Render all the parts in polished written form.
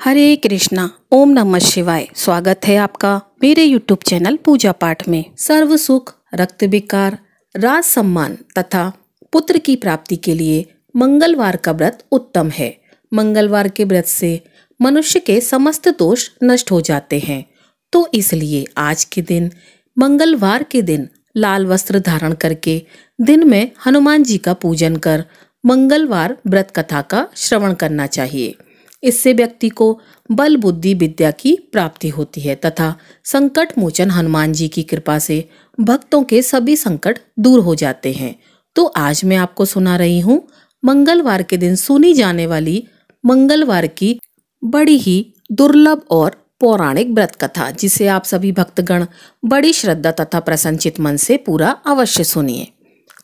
हरे कृष्णा। ओम नमः शिवाय। स्वागत है आपका मेरे यूट्यूब चैनल पूजा पाठ में। सर्व सुख, रक्त विकार, राज सम्मान तथा पुत्र की प्राप्ति के लिए मंगलवार का व्रत उत्तम है। मंगलवार के व्रत से मनुष्य के समस्त दोष नष्ट हो जाते हैं। तो इसलिए आज के दिन, मंगलवार के दिन, लाल वस्त्र धारण करके दिन में हनुमान जी का पूजन कर मंगलवार व्रत कथा का श्रवण करना चाहिए। इससे व्यक्ति को बल बुद्धि विद्या की प्राप्ति होती है तथा संकट मोचन हनुमान जी की कृपा से भक्तों के सभी संकट दूर हो जाते हैं। तो आज मैं आपको सुना रही हूँ मंगलवार के दिन सुनी जाने वाली मंगलवार की बड़ी ही दुर्लभ और पौराणिक व्रत कथा, जिसे आप सभी भक्तगण बड़ी श्रद्धा तथा प्रसन्नचित मन से पूरा अवश्य सुनिए।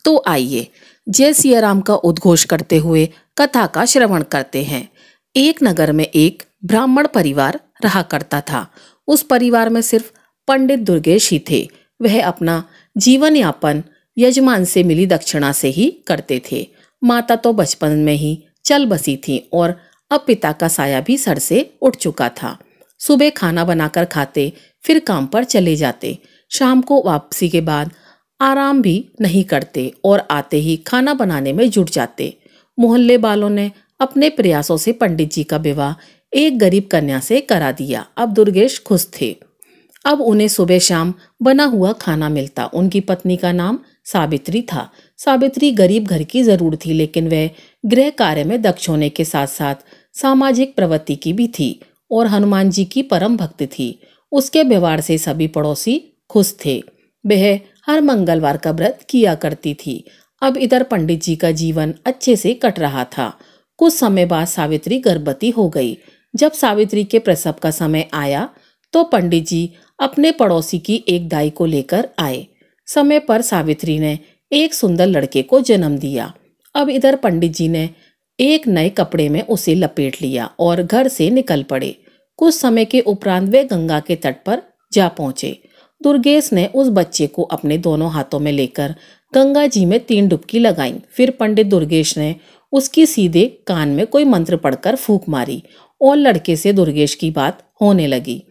तो आइए जय सिया राम का उद्घोष करते हुए कथा का श्रवण करते हैं। एक नगर में एक ब्राह्मण परिवार रहा करता था। उस परिवार में सिर्फ पंडित दुर्गेश ही थे। वह अपना जीवन यापन यजमान से मिली दक्षिणा से ही करते थे। माता तो बचपन में ही चल बसी थी और अब पिता का साया भी सर से उठ चुका था। सुबह खाना बनाकर खाते, फिर काम पर चले जाते। शाम को वापसी के बाद आराम भी नहीं करते और आते ही खाना बनाने में जुट जाते। मोहल्ले वालों ने अपने प्रयासों से पंडित जी का विवाह एक गरीब कन्या से करा दिया। अब दुर्गेश खुश थे। अब उन्हें सुबह शाम बना हुआ खाना मिलता। उनकी पत्नी का नाम सावित्री था। सावित्री गरीब घर की जरूर थी, लेकिन वह गृह कार्य में दक्ष होने के साथ साथ सामाजिक प्रवृत्ति की भी थी और हनुमान जी की परम भक्त थी। उसके व्यवहार से सभी पड़ोसी खुश थे। वह हर मंगलवार का व्रत किया करती थी। अब इधर पंडित जी का जीवन अच्छे से कट रहा था। कुछ समय बाद सावित्री गर्भवती हो गई। जब सावित्री के प्रसव का समय आया तो पंडित जी अपने पड़ोसी की एक दाई को लेकर आए। समय पर सावित्री ने एक सुंदर लड़के को जन्म दिया। अब इधर पंडित जी ने एक नए कपड़े में उसे लपेट लिया और घर से निकल पड़े। कुछ समय के उपरांत वे गंगा के तट पर जा पहुंचे। दुर्गेश ने उस बच्चे को अपने दोनों हाथों में लेकर गंगा जी में 3 डुबकी लगाई। फिर पंडित दुर्गेश ने उसकी सीधे कान में कोई मंत्र पढ़कर फूंक मारी और लड़के से दुर्गेश की बात होने लगी।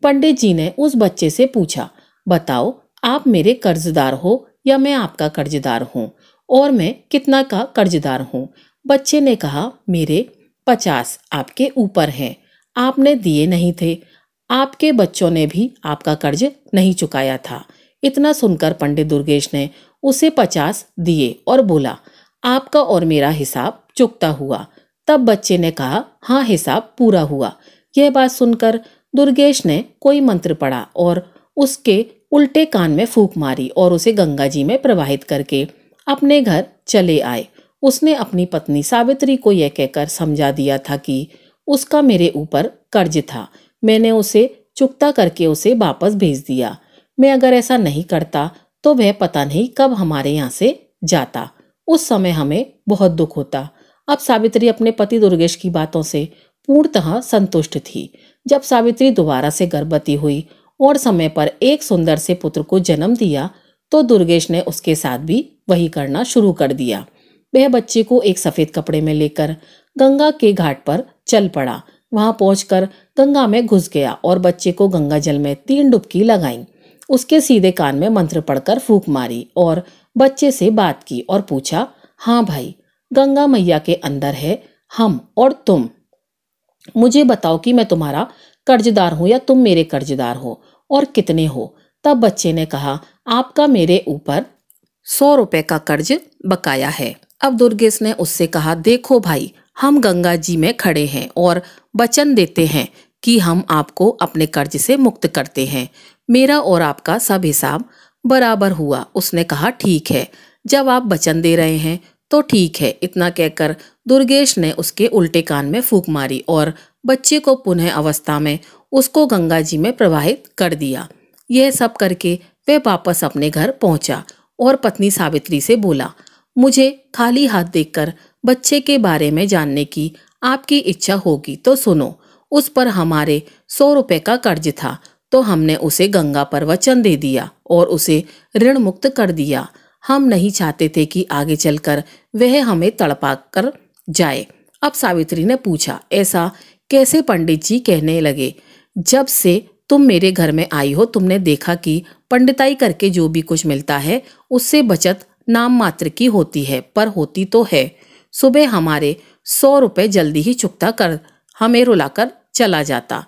पंडित जी ने उस बच्चे से पूछा, बताओ आप मेरे कर्जदार हो या मैं आपका कर्जदार हूँ, और मैं कितना का कर्जदार हूँ? बच्चे ने कहा, मेरे 50 आपके ऊपर हैं। आपने दिए नहीं थे। आपके बच्चों ने भी आपका कर्ज नहीं चुकाया था। इतना सुनकर पंडित दुर्गेश ने उसे 50 दिए और बोला, आपका और मेरा हिसाब चुकता हुआ। तब बच्चे ने कहा, हाँ हिसाब पूरा हुआ। यह बात सुनकर दुर्गेश ने कोई मंत्र पढ़ा और उसके उल्टे कान में फूंक मारी और उसे गंगा जी में प्रवाहित करके अपने घर चले आए। उसने अपनी पत्नी सावित्री को यह कहकर समझा दिया था कि उसका मेरे ऊपर कर्ज था, मैंने उसे चुकता करके उसे वापस भेज दिया। मैं अगर ऐसा नहीं करता तो वह पता नहीं कब हमारे यहाँ से जाता। उस समय हमें बहुत दुख होता। अब सावित्री अपने पति दुर्गेश की बातों से पूर्णतः संतुष्ट थी। जब सावित्री दोबारा से गर्भवती हुई और समय पर एक सुंदर से पुत्र को जन्म दिया तो दुर्गेश ने उसके साथ भी वही करना शुरू कर दिया। वह बच्चे को एक सफेद कपड़े में लेकर गंगा के घाट पर चल पड़ा। वहां पहुंचकर गंगा में घुस गया और बच्चे को गंगा जल में 3 डुबकी लगाई। उसके सीधे कान में मंत्र पढ़कर फूंक मारी और बच्चे से बात की और पूछा, हाँ भाई, गंगा मैया के अंदर है हम और तुम। मुझे बताओ कि मैं तुम्हारा कर्जदार हूं या तुम मेरे कर्जदार हो, और कितने हो? तब बच्चे ने कहा, आपका मेरे ऊपर 100 रुपए का कर्ज बकाया है। अब दुर्गेश ने उससे कहा, देखो भाई, हम गंगा जी में खड़े हैं और वचन देते हैं कि हम आपको अपने कर्ज से मुक्त करते हैं। मेरा और आपका सब हिसाब बराबर हुआ। उसने कहा, ठीक है, जब आप वचन दे रहे हैं तो ठीक है। इतना कहकर दुर्गेश ने उसके उल्टे कान में फूंक मारी और बच्चे को पुनः अवस्था में उसको गंगा जी में प्रवाहित कर दिया। यह सब करके वह वापस अपने घर पहुंचा और पत्नी सावित्री से बोला, मुझे खाली हाथ देखकर बच्चे के बारे में जानने की आपकी इच्छा होगी तो सुनो। उस पर हमारे 100 रुपए का कर्ज था, तो हमने उसे गंगा पर वचन दे दिया और उसे ऋण मुक्त कर दिया। हम नहीं चाहते थे कि आगे चलकर वह हमें तड़पा कर जाए। अब सावित्री ने पूछा, ऐसा कैसे पंडित जी कहने लगे, जब से तुम मेरे घर में आई हो तुमने देखा कि पंडिताई करके जो भी कुछ मिलता है उससे बचत नाम मात्र की होती है, पर होती तो है। सुबह हमारे 100 रुपए जल्दी ही चुकता कर हमें रुलाकर चला जाता।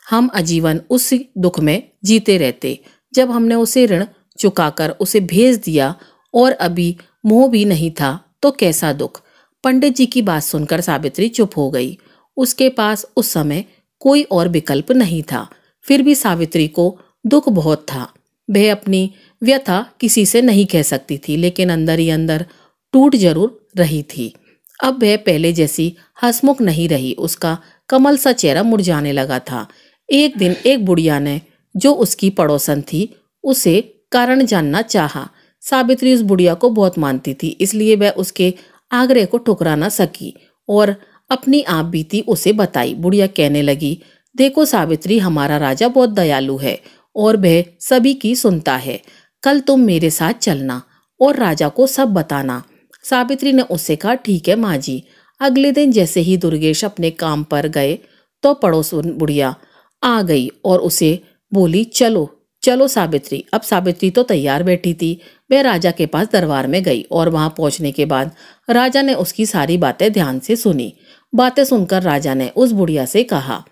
हम आजीवन उस दुख में जीते रहते। जब हमने उसे ऋण चुकाकर उसे भेज दिया और अभी मोह भी नहीं था तो कैसा दुख। पंडित जी की बात सुनकर सावित्री चुप हो गई। उसके पास उस समय कोई और विकल्प नहीं था। फिर भी सावित्री को दुख बहुत था। वह अपनी व्यथा किसी से नहीं कह सकती थी, लेकिन अंदर ही अंदर टूट जरूर रही थी। अब वह पहले जैसी हंसमुख नहीं रही। उसका कमल सा चेहरा मुरझाने लगा था। एक दिन एक बुढ़िया ने, जो उसकी पड़ोसन थी, उसे कारण जानना चाहा। सावित्री उस बुढ़िया को बहुत मानती थी, इसलिए वह उसके आग्रह को ठुकरा न सकी और अपनी आप बीती उसे बताई। बुढ़िया कहने लगी, देखो सावित्री, हमारा राजा बहुत दयालु है और वह सभी की सुनता है। कल तुम मेरे साथ चलना और राजा को सब बताना। सावित्री ने उससे कहा, ठीक है माँ जी। अगले दिन जैसे ही दुर्गेश अपने काम पर गए तो पड़ोसन बुढ़िया आ गई और उसे बोली, चलो चलो सावित्री। अब सावित्री तो तैयार बैठी थी। वह राजा के पास दरबार में गई और वहां पहुंचने के बाद राजा ने उसकी सारी बातें ध्यान से सुनी। बातें सुनकर राजा ने उस बुढ़िया से कहा,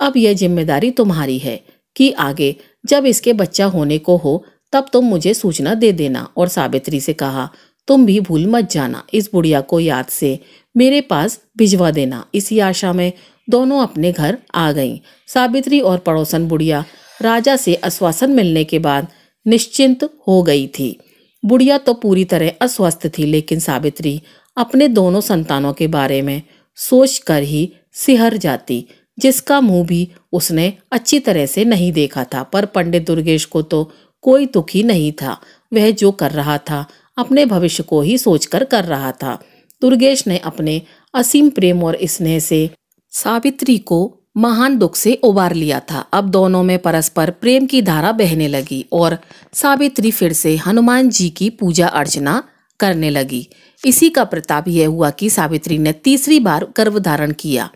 अब यह जिम्मेदारी तुम्हारी है कि आगे जब इसके बच्चा होने को हो तब तुम मुझे सूचना दे देना। और सावित्री से कहा, तुम भी भूल मत जाना, इस बुढ़िया को याद से मेरे पास भिजवा देना। इसी आशा में दोनों अपने घर आ गईं। सावित्री और पड़ोसन बुढ़िया राजा से आश्वासन मिलने के बाद निश्चिंत हो गई थी। बुढ़िया तो पूरी तरह अस्वस्थ थी, लेकिन सावित्री अपने दोनों संतानों के बारे में सोचकर ही सिहर जाती, जिसका मुंह भी उसने अच्छी तरह से नहीं देखा था। पर पंडित दुर्गेश को तो कोई दुख ही नहीं था। वह जो कर रहा था अपने भविष्य को ही सोचकर कर रहा था। दुर्गेश ने अपने असीम प्रेम और स्नेह से सावित्री को महान दुख से उबार लिया था। अब दोनों में परस्पर प्रेम की धारा बहने लगी और सावित्री फिर से हनुमान जी की पूजा अर्चना करने लगी। इसी का प्रताप यह हुआ कि सावित्री ने तीसरी बार गर्भ धारण किया।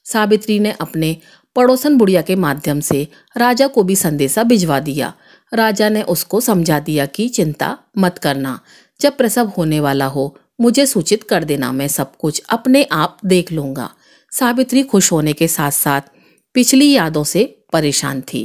सावित्री ने अपने पड़ोसन बुढ़िया के माध्यम से राजा को भी संदेशा भिजवा दिया। राजा ने उसको समझा दिया कि चिंता मत करना, जब प्रसव होने वाला हो मुझे सूचित कर देना, मैं सब कुछ अपने आप देख लूंगा। सावित्री खुश होने के साथ साथ पिछली यादों से परेशान थी।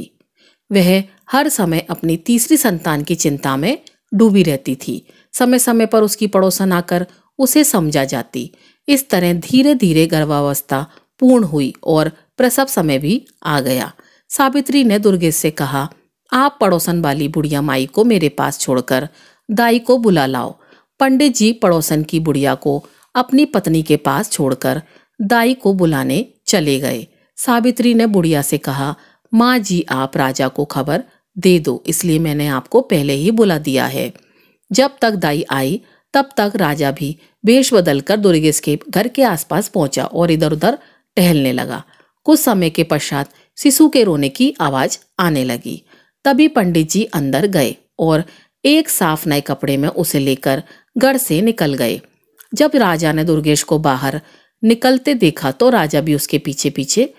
वह हर समय अपनी तीसरी संतान की चिंता में डूबी रहती थी। समय समय पर उसकी पड़ोसन आकर उसे समझा जाती। इस तरह धीरे धीरे गर्भावस्था पूर्ण हुई और प्रसव समय भी आ गया। सावित्री ने दुर्गेश से कहा, आप पड़ोसन वाली बुढ़िया माई को मेरे पास छोड़कर दाई को बुला लाओ। पंडित जी पड़ोसन की बुढ़िया को अपनी पत्नी के पास छोड़कर दाई को बुलाने चले गए। सावित्री ने बुढ़िया से कहा, माँ जी आप राजा को खबर दे दो, इसलिए मैंने आपको पहले ही बुला दिया है। जब तक दाई आई तब तक राजा भी वेश बदलकर दुर्गेश के घर के आसपास पहुंचा और इधर उधर टहलने लगा। कुछ समय के पश्चात शिशु के रोने की आवाज आने लगी। तभी पंडित जी अंदर गए और एक साफ नए कपड़े में उसे लेकर गढ़ से निकल गए। जब राजा ने दुर्गेश को बाहर निकलते देखा तो राजा भी उसके पीछे पीछे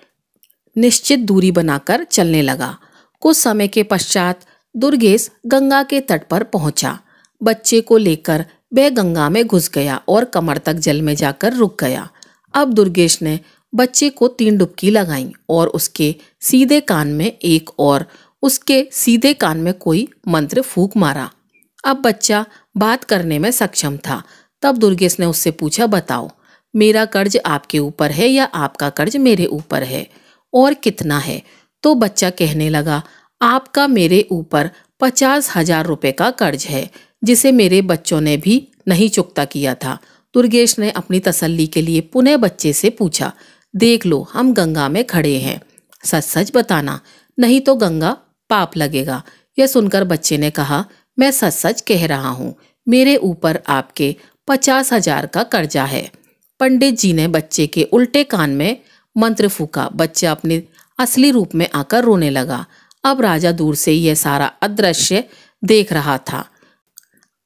निश्चित दूरी बनाकर चलने लगा। कुछ समय के पश्चात दुर्गेश गंगा के तट पर पहुंचा। बच्चे को लेकर वह गंगा में घुस गया और कमर तक जल में जाकर रुक गया। अब दुर्गेश ने बच्चे को 3 डुबकी लगाई और उसके सीधे कान में एक और उसके सीधे कान में कोई मंत्र फूंक मारा। अब बच्चा बात करने में सक्षम था। तब दुर्गेश ने उससे पूछा, बताओ मेरा कर्ज आपके ऊपर है या आपका कर्ज मेरे ऊपर है, और कितना है? तो बच्चा कहने लगा, आपका मेरे ऊपर 50,000 रुपए का कर्ज है, जिसे मेरे बच्चों ने भी नहीं चुकता किया था। दुर्गेश ने अपनी तसल्ली के लिए पुनः बच्चे से पूछा, देख लो हम गंगा में खड़े हैं, सच सच बताना, नहीं तो गंगा पाप लगेगा। यह सुनकर बच्चे ने कहा, मैं सच सच कह रहा हूँ, मेरे ऊपर आपके 50,000 का कर्जा है। पंडित जी ने बच्चे के उल्टे कान में मंत्र फूका। बच्चा अपने असली रूप में आकर रोने लगा। अब राजा दूर से यह सारा अदृश्य देख रहा था।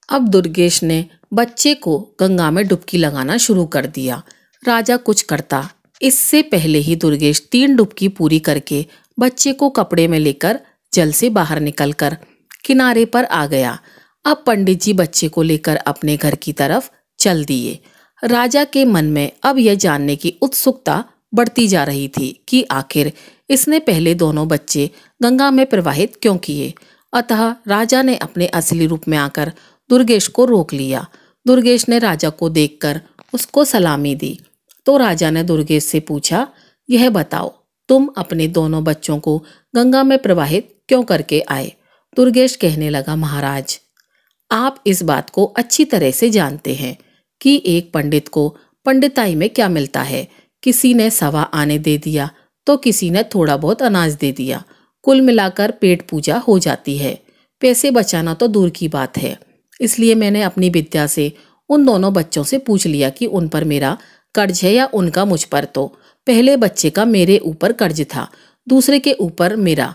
अब दुर्गेश ने बच्चे को गंगा में डुबकी लगाना शुरू कर दिया। राजा कुछ करता इससे पहले ही दुर्गेश 3 डुबकी पूरी करके बच्चे को कपड़े में लेकर जल से बाहर निकलकर किनारे पर आ गया। अब पंडित जी बच्चे को लेकर अपने घर की तरफ चल दिए। राजा के मन में अब यह जानने की उत्सुकता बढ़ती जा रही थी कि आखिर इसने पहले दोनों बच्चे गंगा में प्रवाहित क्यों किए। अतः राजा ने अपने असली रूप में आकर दुर्गेश को रोक लिया। दुर्गेश ने राजा को देखकर उसको सलामी दी तो राजा ने दुर्गेश से पूछा, यह बताओ तुम अपने दोनों बच्चों को गंगा में प्रवाहित क्यों करके आए। दुर्गेश कहने लगा, महाराज आप इस बात को अच्छी तरह से जानते हैं कि एक पंडित को पंडिताई में क्या मिलता है। किसी ने 1.25 आने दे दिया तो किसी ने थोड़ा बहुत अनाज दे दिया, कुल मिलाकर पेट पूजा हो जाती है। पैसे बचाना तो दूर की बात है। इसलिए मैंने अपनी विद्या से उन दोनों बच्चों से पूछ लिया कि उन पर मेरा कर्ज है या उनका मुझ पर। तो पहले बच्चे का मेरे ऊपर कर्ज था, दूसरे के ऊपर मेरा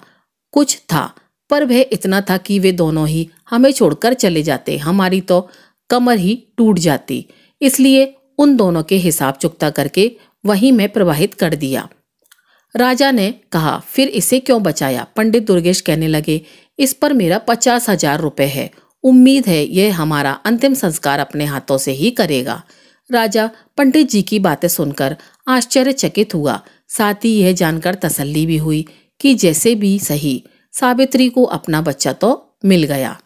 कुछ था, पर वह इतना था कि वे दोनों ही हमें छोड़कर चले जाते, हमारी तो कमर ही टूट जाती। इसलिए उन दोनों के हिसाब चुकता करके वहीं मैं प्रवाहित कर दिया। राजा ने कहा, फिर इसे क्यों बचाया। पंडित दुर्गेश कहने लगे, इस पर मेरा 50,000 रुपए है। उम्मीद है यह हमारा अंतिम संस्कार अपने हाथों से ही करेगा। राजा पंडित जी की बातें सुनकर आश्चर्यचकित हुआ। साथ ही यह जानकर तसल्ली भी हुई कि जैसे भी सही सावित्री को अपना बच्चा तो मिल गया।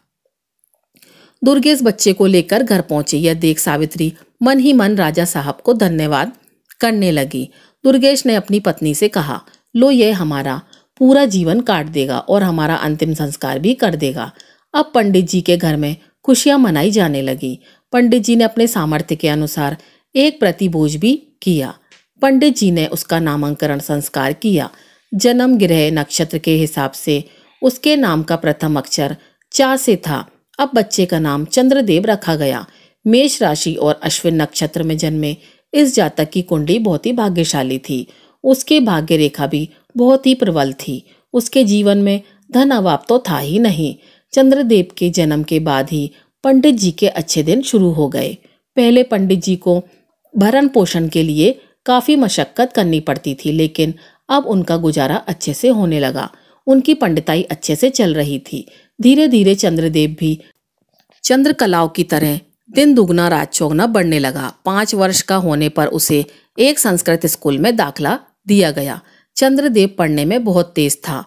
दुर्गेश बच्चे को लेकर घर पहुंचे। यह देख सावित्री मन ही मन राजा साहब को धन्यवाद करने लगी। दुर्गेश ने अपनी पत्नी से कहा, लो ये हमारा पूरा जीवन काट देगा और हमारा अंतिम संस्कार भी कर देगा। अब पंडित जी के घर में खुशियां मनाई जाने लगी। पंडित जी ने अपने सामर्थ्य के अनुसार एक प्रतिभोज भी किया। पंडित जी ने उसका नामकरण संस्कार किया। जन्म ग्रह नक्षत्र के हिसाब से उसके नाम का प्रथम अक्षर चा से था। अब बच्चे का नाम चंद्रदेव रखा गया। मेष राशि और अश्विन नक्षत्र में जन्मे इस जातक की कुंडली बहुत ही भाग्यशाली थी। उसके भाग्य रेखा भी बहुत ही प्रबल थी। उसके जीवन में धन अभाव तो था ही नहीं। चंद्रदेव के जन्म के बाद ही पंडित जी के अच्छे दिन शुरू हो गए। पहले पंडित जी को भरण पोषण के लिए काफी मशक्कत करनी पड़ती थी, लेकिन अब उनका गुजारा अच्छे से होने लगा। उनकी पंडिताई अच्छे से चल रही थी। धीरे धीरे चंद्रदेव भी चंद्रकलाओं की तरह दिन दुगना रात चौगुना बढ़ने लगा। 5 वर्ष का होने पर उसे एक संस्कृत स्कूल में दाखिला दिया गया। चंद्रदेव पढ़ने में बहुत तेज था।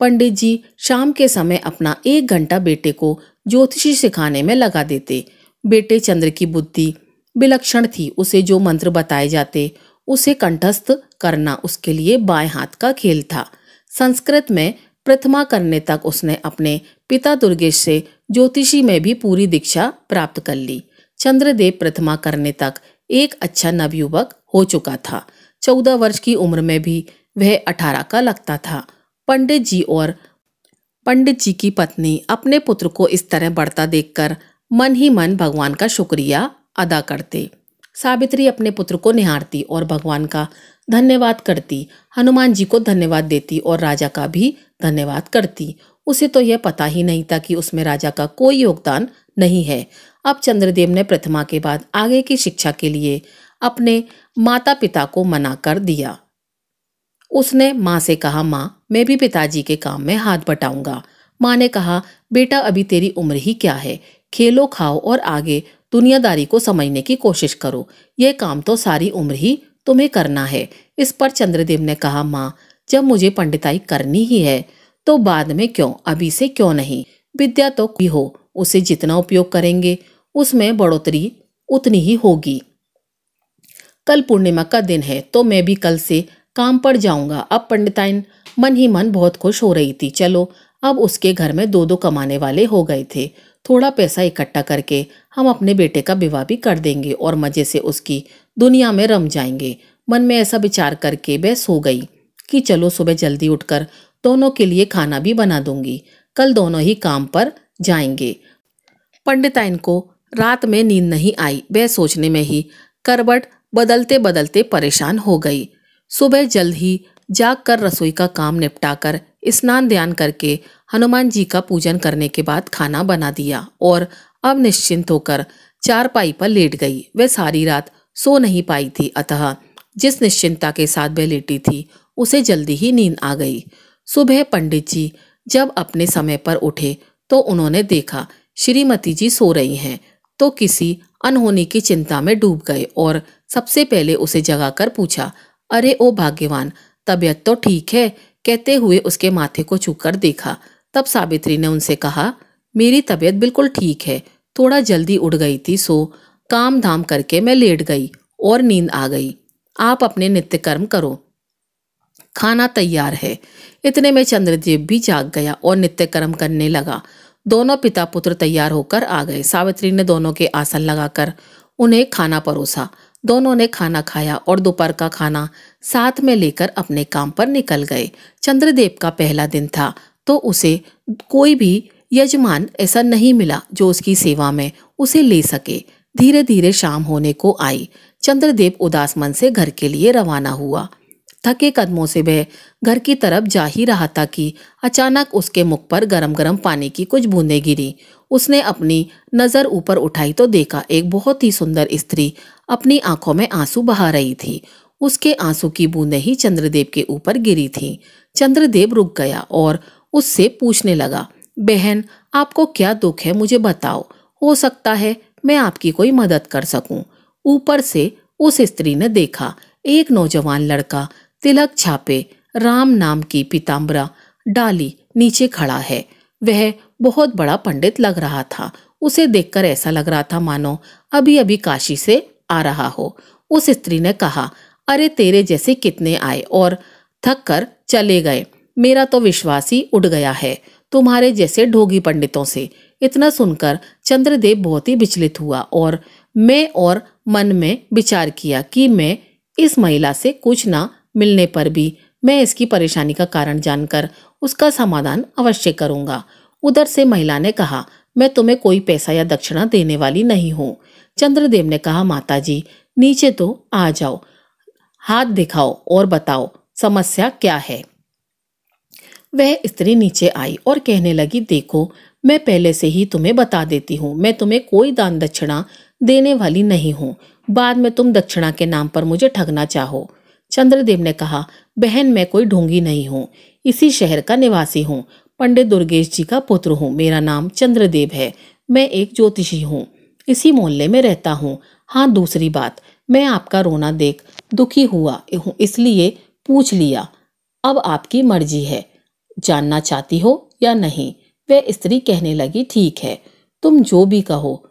पंडित जी शाम के समय अपना 1 घंटा बेटे को ज्योतिषी सिखाने में लगा देते। बेटे चंद्र की बुद्धि विलक्षण थी। उसे जो मंत्र बताए जाते उसे कंठस्थ करना उसके लिए बाएं हाथ का खेल था। संस्कृत में प्रथमा करने तक उसने अपने पिता दुर्गेश से ज्योतिषी में भी पूरी दीक्षा प्राप्त कर ली। चंद्रदेव प्रथमा करने तक एक अच्छा नवयुवक हो चुका था। 14 वर्ष की उम्र में भी वह 18 का लगता था। पंडित जी और पंडित जी की पत्नी अपने पुत्र को इस तरह बढ़ता देखकर मन ही मन भगवान का शुक्रिया अदा करते। सावित्री अपने पुत्र को निहारती और भगवान का धन्यवाद करती, हनुमान जी को धन्यवाद देती और राजा का भी धन्यवाद करती। उसे तो यह पता ही नहीं था कि उसमें राजा का कोई योगदान नहीं है। अब चंद्रदेव ने प्रथमा के बाद आगे की शिक्षा के लिए अपने माता पिता को मना कर दिया। उसने माँ से कहा, माँ मैं भी पिताजी के काम में हाथ बटाऊंगा। माँ ने कहा, बेटा अभी तेरी उम्र ही क्या है, खेलो खाओ और आगे दुनियादारी को समझने की कोशिश करो। यह काम तो सारी उम्र ही तुम्हें करना है। इस पर चंद्रदेव ने कहा, माँ जब मुझे पंडिताई करनी ही है तो बाद में क्यों, अभी से क्यों नहीं। विद्या तो कोई हो, उसे जितना उपयोग करेंगे उसमें बढ़ोतरी उतनी ही होगी। कल पूर्णिमा का दिन है तो मैं भी कल से काम पर जाऊंगा। अब पंडिताइन मन ही मन बहुत खुश हो रही थी। चलो अब उसके घर में 2-2 कमाने वाले हो गए थे। थोड़ा पैसा इकट्ठा करके हम अपने बेटे का विवाह भी कर देंगे और मजे से उसकी दुनिया में रम जाएंगे। मन में ऐसा विचार करके वह सो गई कि चलो सुबह जल्दी उठकर दोनों के लिए खाना भी बना दूंगी। कल दोनों ही काम पर जाएंगे। पंडिताइन को रात में नींद नहीं आई। वह सोचने में ही करवट बदलते बदलते परेशान हो गई। सुबह जल्द ही जाग कर रसोई का काम निपटाकर स्नान ध्यान करके हनुमान जी का पूजन करने के बाद खाना बना दिया और अब निश्चिंत होकर चारपाई पर लेट गई। वह सारी रात सो नहीं पाई थी, अतः जिस निश्चिंतता के साथ वह लेटी थी उसे जल्दी ही नींद आ गई। सुबह पंडित जी जब अपने समय पर उठे तो उन्होंने देखा श्रीमती जी सो रही हैं, तो किसी अनहोनी की चिंता में डूब गए और सबसे पहले उसे जगाकर पूछा, अरे ओ भाग्यवान, तबीयत तो ठीक है? कहते हुए उसके माथे को छूकर देखा। तब सावित्री ने उनसे कहा, मेरी तबीयत बिल्कुल ठीक है, थोड़ा जल्दी उठ गई थी, सो काम धाम करके मैं लेट गई और नींद आ गई। आप अपने नित्य कर्म करो, खाना तैयार है। इतने में चंद्रदेव भी जाग गया और नित्य कर्म करने लगा। दोनों पिता पुत्र तैयार होकर आ गए। सावित्री ने दोनों के आसन लगाकर उन्हें खाना परोसा। दोनों ने खाना खाया और दोपहर का खाना साथ में लेकर अपने काम पर निकल गए। चंद्रदेव का पहला दिन था तो उसे कोई भी यजमान ऐसा नहीं मिला जो उसकी सेवा में उसे ले सके। धीरे धीरे शाम होने को आई। चंद्रदेव उदास मन से घर के लिए रवाना हुआ। थके कदमों से वह घर की तरफ जा ही रहा था कि अचानक उसके मुख पर गरम गरम पानी की कुछ बूंदें गिरी। उसने अपनी नजर ऊपर उठाई तो देखा एक बहुत ही सुंदर स्त्री अपनी आंखों में आंसू बहा रही थी। उसके आंसू की बूंदें ही चंद्रदेव के ऊपर गिरी थीं। चंद्रदेव रुक गया और उससे पूछने लगा, बहन, आपको क्या दुख है, मुझे बताओ, हो सकता है मैं आपकी कोई मदद कर सकूं। ऊपर से उस स्त्री ने देखा एक नौजवान लड़का तिलक छापे राम नाम की पीताम्बरा डाली नीचे खड़ा है। वह बहुत बड़ा पंडित लग रहा था। उसे देखकर ऐसा लग रहा था मानो अभी अभी काशी से आ रहा हो। उस स्त्री ने कहा, अरे तेरे जैसे कितने आए और थक कर चले गए, मेरा तो विश्वास ही उठ गया है तुम्हारे जैसे ढोगी पंडितों से। इतना सुनकर चंद्रदेव बहुत ही विचलित हुआ और मन में विचार किया कि मैं इस महिला से कुछ ना मिलने पर भी मैं इसकी परेशानी का कारण जानकर उसका समाधान अवश्य करूंगा। उधर से महिला ने कहा, मैं तुम्हें कोई पैसा या दक्षिणा देने वाली नहीं हूँ। चंद्रदेव ने कहा, माता जी नीचे तो आ जाओ, हाथ दिखाओ और बताओ समस्या क्या है। वह स्त्री नीचे आई और कहने लगी, देखो मैं पहले से ही तुम्हें बता देती हूँ, मैं तुम्हें कोई दान दक्षिणा देने वाली नहीं हूँ। बाद में तुम दक्षिणा के नाम पर मुझे ठगना चाहो। चंद्रदेव ने कहा, बहन मैं कोई ढोंगी नहीं हूँ, इसी शहर का निवासी हूँ, पंडित दुर्गेश जी का पुत्र हूँ। मेरा नाम चंद्रदेव है, मैं एक ज्योतिषी हूँ, इसी मोहल्ले में रहता हूँ। हाँ, दूसरी बात, मैं आपका रोना देख दुखी हुआ हूँ, इसलिए पूछ लिया। अब आपकी मर्जी है, जानना चाहती हो या नहीं। वह स्त्री कहने लगी, ठीक है, तुम जो भी कहो,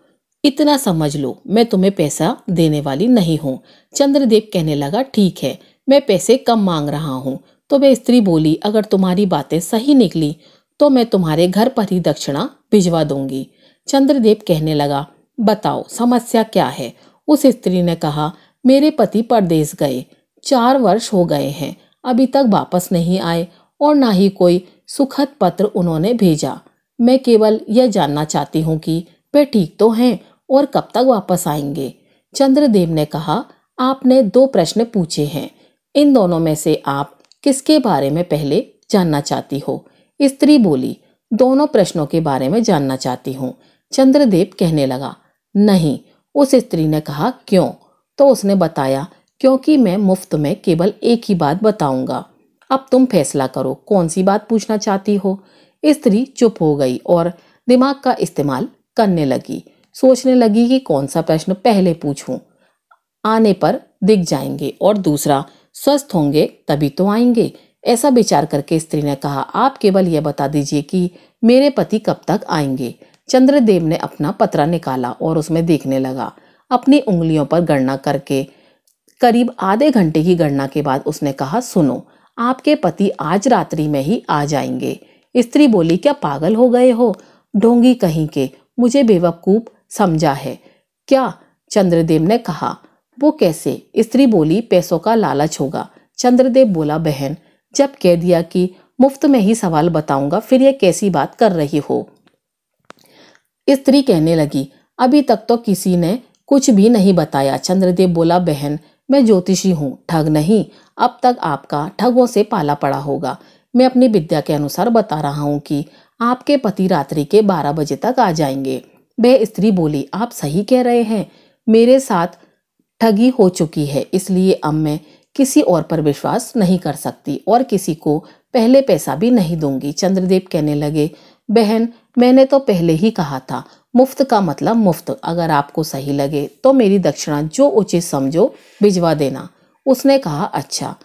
इतना समझ लो मैं तुम्हें पैसा देने वाली नहीं हूँ। चंद्रदेव कहने लगा, ठीक है, मैं पैसे कम मांग रहा हूँ। तो वह स्त्री बोली, अगर तुम्हारी बातें सही निकली तो मैं तुम्हारे घर पर ही दक्षिणा भिजवा दूंगी। चंद्रदेव कहने लगा, बताओ समस्या क्या है। उस स्त्री ने कहा, मेरे पति परदेश गए, 4 वर्ष हो गए हैं, अभी तक वापस नहीं आए और ना ही कोई सुखद पत्र उन्होंने भेजा। मैं केवल यह जानना चाहती हूँ कि वे ठीक तो हैं और कब तक वापस आएंगे। चंद्रदेव ने कहा, आपने 2 प्रश्न पूछे हैं, इन दोनों में से आप किसके बारे में पहले जानना चाहती हो। स्त्री बोली, दोनों प्रश्नों के बारे में जानना चाहती हूँ। चंद्रदेव कहने लगा, नहीं। उस स्त्री ने कहा, क्यों? तो उसने बताया, क्योंकि मैं मुफ्त में केवल एक ही बात बताऊंगा। अब तुम फैसला करो, कौन सी बात पूछना चाहती हो। स्त्री चुप हो गई और दिमाग का इस्तेमाल करने लगी। सोचने लगी कि कौन सा प्रश्न पहले पूछूं, आने पर दिख जाएंगे, और दूसरा, स्वस्थ होंगे तभी तो आएंगे। ऐसा विचार करके स्त्री ने कहा, आप केवल यह बता दीजिए कि मेरे पति कब तक आएंगे। चंद्रदेव ने अपना पत्रा निकाला और उसमें देखने लगा। अपनी उंगलियों पर गणना करके करीब आधे घंटे की गणना के बाद उसने कहा, सुनो, आपके पति आज रात्रि में ही आ जाएंगे। स्त्री बोली, क्या पागल हो गए हो, ढोंगी कहीं के, मुझे बेवकूफ समझा है क्या? चंद्रदेव ने कहा, वो कैसे? स्त्री बोली, पैसों का लालच होगा। चंद्रदेव बोला, बहन, जब कह दिया कि मुफ्त में ही सवाल बताऊंगा, फिर यह कैसी बात कर रही हो। स्त्री कहने लगी, अभी तक तो किसी ने कुछ भी नहीं बताया। चंद्रदेव बोला, बहन, मैं ज्योतिषी हूँ, ठग नहीं। अब तक आपका ठगों से पाला पड़ा होगा। मैं अपनी विद्या के अनुसार बता रहा हूँ कि आपके पति रात्रि के 12 बजे तक आ जाएंगे। वह स्त्री बोली, आप सही कह रहे हैं, मेरे साथ ठगी हो चुकी है, इसलिए अब मैं किसी और पर विश्वास नहीं कर सकती और किसी को पहले पैसा भी नहीं दूंगी। चंद्रदेव कहने लगे, बहन मैंने तो पहले ही कहा था, मुफ्त का मतलब मुफ्त। अगर आपको सही लगे तो मेरी दक्षिणा जो उचित समझो भिजवा देना। उसने कहा, अच्छा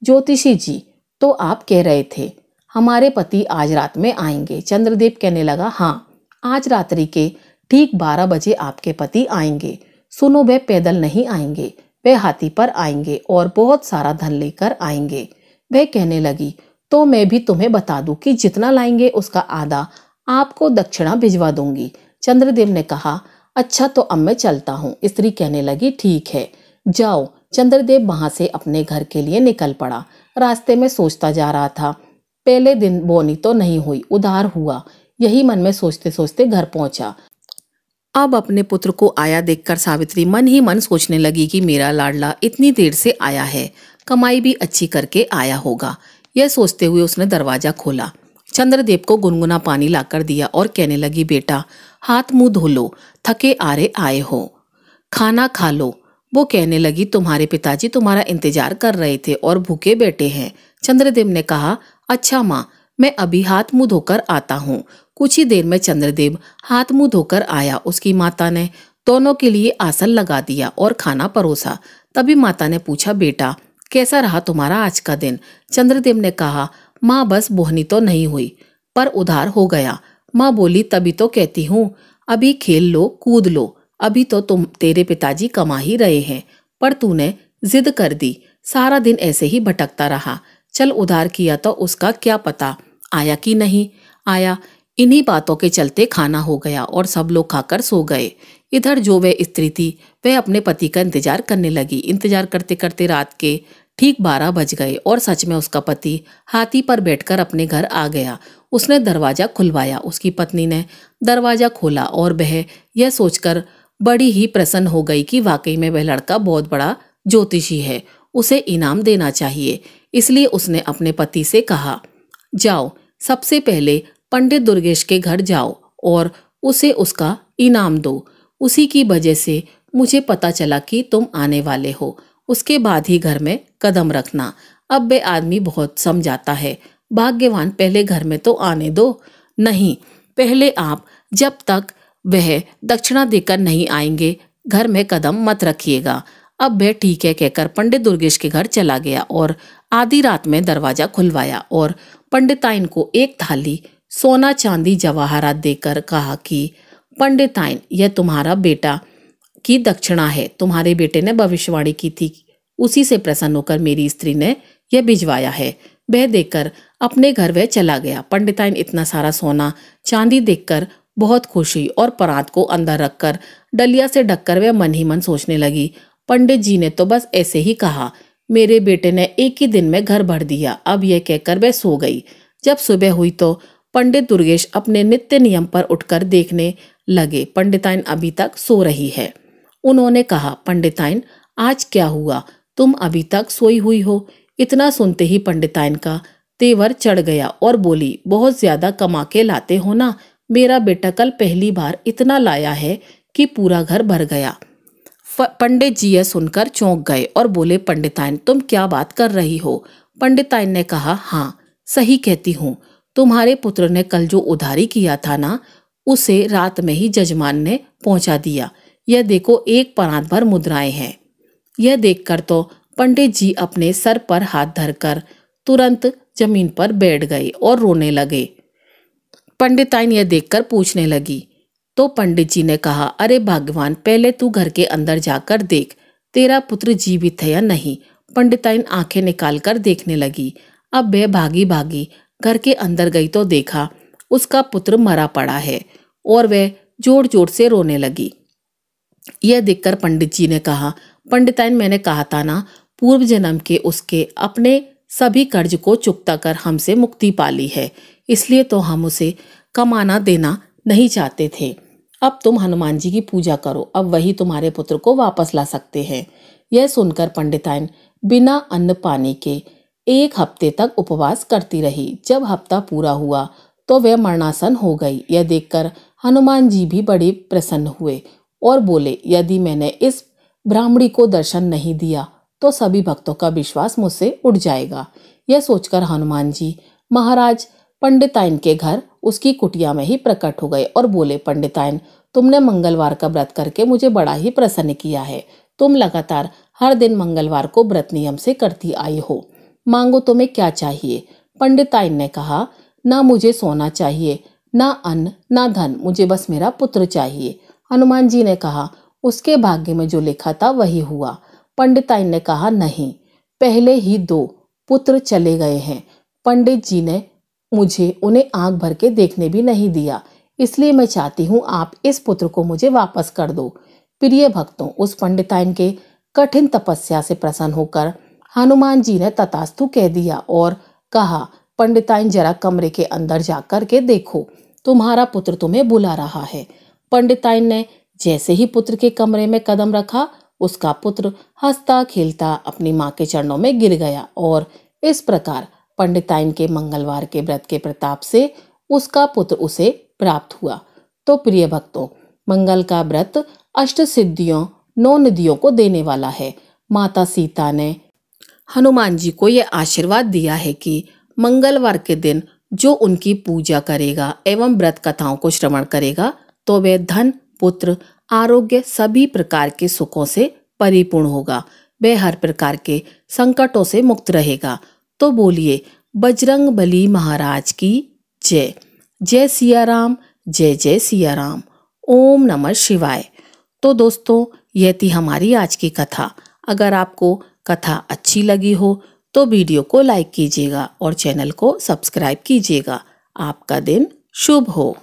ज्योतिषी जी, तो आप कह रहे थे हमारे पति आज रात में आएंगे। चंद्रदेव कहने लगा, हाँ आज रात्रि के ठीक 12 बजे आपके पति आएंगे। सुनो, वे पैदल नहीं आएंगे, वे हाथी पर आएंगे और बहुत सारा धन लेकर आएंगे। वह कहने लगी, तो मैं भी तुम्हें बता दूं कि जितना लाएंगे उसका आधा आपको दक्षिणा भिजवा दूंगी। चंद्रदेव ने कहा, अच्छा तो अब मैं चलता हूँ। स्त्री कहने लगी, ठीक है जाओ। चंद्रदेव वहां से अपने घर के लिए निकल पड़ा। रास्ते में सोचता जा रहा था, पहले दिन बोनी तो नहीं हुई, उधार हुआ। यही मन में सोचते सोचते घर पहुंचा। अब अपने पुत्र को आया देखकर सावित्री मन ही मन सोचने लगी कि मेरा लाडला इतनी देर से आया है, कमाई भी अच्छी करके आया होगा। यह सोचते हुए उसने दरवाजा खोला, चंद्रदेव को गुनगुना पानी लाकर दिया और कहने लगी, बेटा हाथ मुंह धो लो, थके आरे आए हो, खाना खा लो। वो कहने लगी, तुम्हारे पिताजी तुम्हारा इंतजार कर रहे थे और भूखे बैठे हैं। चंद्रदेव ने कहा, अच्छा माँ, मैं अभी हाथ मुंह धोकर आता हूँ। कुछ ही देर में चंद्रदेव हाथ मुंह धोकर आया। उसकी माता ने दोनों के लिए आसन लगा दिया और खाना परोसा। तभी माता ने पूछा, बेटा कैसा रहा तुम्हारा आज का दिन? चंद्रदेव ने कहा, माँ बस बोहनी तो नहीं हुई पर उधार हो गया। माँ बोली, तभी तो कहती हूँ अभी खेल लो कूद लो, अभी तो तेरे पिताजी कमा ही रहे हैं, पर तूने जिद कर दी, सारा दिन ऐसे ही भटकता रहा। चल उधार किया तो उसका क्या पता आया कि नहीं आया। इन्हीं बातों के चलते खाना हो गया और सब लोग खाकर सो गए। इधर जो वह स्त्री थी वह अपने पति का इंतजार करने लगी। इंतजार करते करते रात के ठीक 12 बज गए और सच में उसका पति हाथी पर बैठकर अपने घर आ गया। उसने दरवाजा खुलवाया। उसकी पत्नी ने दरवाजा खोला और वह यह सोचकर बड़ी ही प्रसन्न हो गई कि वाकई में वह लड़का बहुत बड़ा ज्योतिषी है, उसे इनाम देना चाहिए। इसलिए उसने अपने पति से कहा, जाओ सबसे पहले पंडित दुर्गेश के घर जाओ और उसे उसका इनाम दो। उसी की वजह से मुझे पता चला कि तुम आने वाले हो, उसके बाद ही घर में कदम रखना। अब वे आदमी बहुत समझाता है, भाग्यवान पहले घर में तो आने दो। नहीं, पहले आप जब तक वह दक्षिणा देकर नहीं आएंगे घर में कदम मत रखिएगा। अब वह ठीक है कहकर पंडित दुर्गेश के घर चला गया और आधी रात में दरवाजा खुलवाया और पंडिताइन को एक थाली सोना चांदी जवाहरात देकर कहा कि पंडिताइन, यह तुम्हारा बेटा की दक्षिणा है। तुम्हारे बेटे ने भविष्यवाणी की थी, उसी से प्रसन्न होकर मेरी स्त्री ने यह भिजवाया है। वह देखकर अपने घर वह चला गया। पंडिताइन इतना सारा सोना चांदी देखकर बहुत खुश हुई और परात को अंदर रखकर डलिया से ढककर वह मन ही मन सोचने लगी, पंडित जी ने तो बस ऐसे ही कहा, मेरे बेटे ने एक ही दिन में घर भर दिया। अब यह कहकर वह सो गई। जब सुबह हुई तो पंडित दुर्गेश अपने नित्य नियम पर उठकर देखने लगे, पंडिताइन अभी तक सो रही है। उन्होंने कहा, पंडिताइन आज क्या हुआ, तुम अभी तक सोई हुई हो? इतना सुनते ही पंडिताइन का तेवर चढ़ गया और बोली, बहुत ज्यादा कमा के लाते हो ना, मेरा बेटा कल पहली बार इतना लाया है कि पूरा घर भर गया। पंडित जी यह सुनकर चौंक गए और बोले, पंडिताइन तुम क्या बात कर रही हो? पंडिताइन ने कहा, हाँ सही कहती हूँ, तुम्हारे पुत्र ने कल जो उधारी किया था ना, उसे रात में ही जजमान ने पहुंचा दिया। यह देखो एक परात भर मुद्राएं हैं। यह देखकर तो पंडित जी अपने सर पर हाथ धरकर तुरंत जमीन पर बैठ गए और रोने लगे। पंडिताइन यह देखकर पूछने लगी तो पंडित जी ने कहा, अरे भगवान, पहले तू घर के अंदर जाकर देख, तेरा पुत्र जीवित है या नहीं। पंडिताइन आंखें निकालकर देखने लगी। अब वह भागी भागी घर के अंदर गई तो देखा उसका पुत्र मरा पड़ा है और वह जोर जोर से रोने लगी। यह देखकर पंडित जी ने कहा, पंडिताइन मैंने कहा था ना, पूर्व जन्म के उसके अपने सभी कर्ज को चुकता कर हमसे मुक्ति पाली है, इसलिए तो हम उसे कमाना देना नहीं चाहते थे। अब तुम हनुमान जी की पूजा करो, अब वही तुम्हारे पुत्र को वापस ला सकते हैं। यह सुनकर पंडिताइन बिना अन्न पानी के 1 हफ्ते तक उपवास करती रही। जब हफ्ता पूरा हुआ तो वह मरणासन हो गई। यह देखकर हनुमान जी भी बड़े प्रसन्न हुए और बोले, यदि मैंने इस ब्राह्मणी को दर्शन नहीं दिया तो सभी भक्तों का विश्वास मुझसे उठ जाएगा। यह सोचकर हनुमान जी महाराज पंडिताइन के घर उसकी कुटिया में ही प्रकट हो गए और बोले, पंडिताइन, तुमने मंगलवार का व्रत करके मुझे बड़ा ही प्रसन्न किया है। तुम लगातार हर दिन मंगलवार को व्रत नियम से करती आई हो। मांगो, तुम्हें क्या चाहिए? पंडिताइन ने कहा, ना मुझे सोना चाहिए, ना अन्न, ना धन, मुझे बस मेरा पुत्र चाहिए। हनुमान जी ने कहा, उसके भाग्य में जो लिखा था वही हुआ। पंडिताइन ने कहा, नहीं, पहले ही 2 पुत्र चले गए हैं। पंडित जी ने मुझे उन्हें आंख भर के देखने भी नहीं दिया, इसलिए मैं चाहती हूँ आप इस पुत्र को मुझे वापस कर दो। प्रिय भक्तों, उस पंडिताइन के कठिन तपस्या से प्रसन्न होकर हनुमान जी ने तथास्तु कह दिया और कहा, पंडिताइन, जरा कमरे के अंदर जाकर के देखो, तुम्हारा पुत्र तुम्हें बुला रहा है। पंडिताइन ने जैसे ही पुत्र के कमरे में कदम रखा, उसका पुत्र हंसता खेलता अपनी माँ के चरणों में गिर गया और इस प्रकार पंडिताइन के मंगलवार के व्रत के प्रताप से उसका पुत्र उसे प्राप्त हुआ। तो प्रिय भक्तों, मंगल का व्रत अष्ट सिद्धियों 9 निधियों को देने वाला है। माता सीता ने हनुमान जी को यह आशीर्वाद दिया है कि मंगलवार के दिन जो उनकी पूजा करेगा एवं व्रत कथाओं को श्रवण करेगा तो वह धन, पुत्र, आरोग्य सभी प्रकार के सुखों से परिपूर्ण होगा। वह हर प्रकार के संकटों से मुक्त रहेगा। तो बोलिए, बजरंग बली महाराज की जय। जय सिया राम, जय जय सिया राम। ओम नमः शिवाय। तो दोस्तों, यह थी हमारी आज की कथा। अगर आपको कथा अच्छी लगी हो तो वीडियो को लाइक कीजिएगा और चैनल को सब्सक्राइब कीजिएगा। आपका दिन शुभ हो।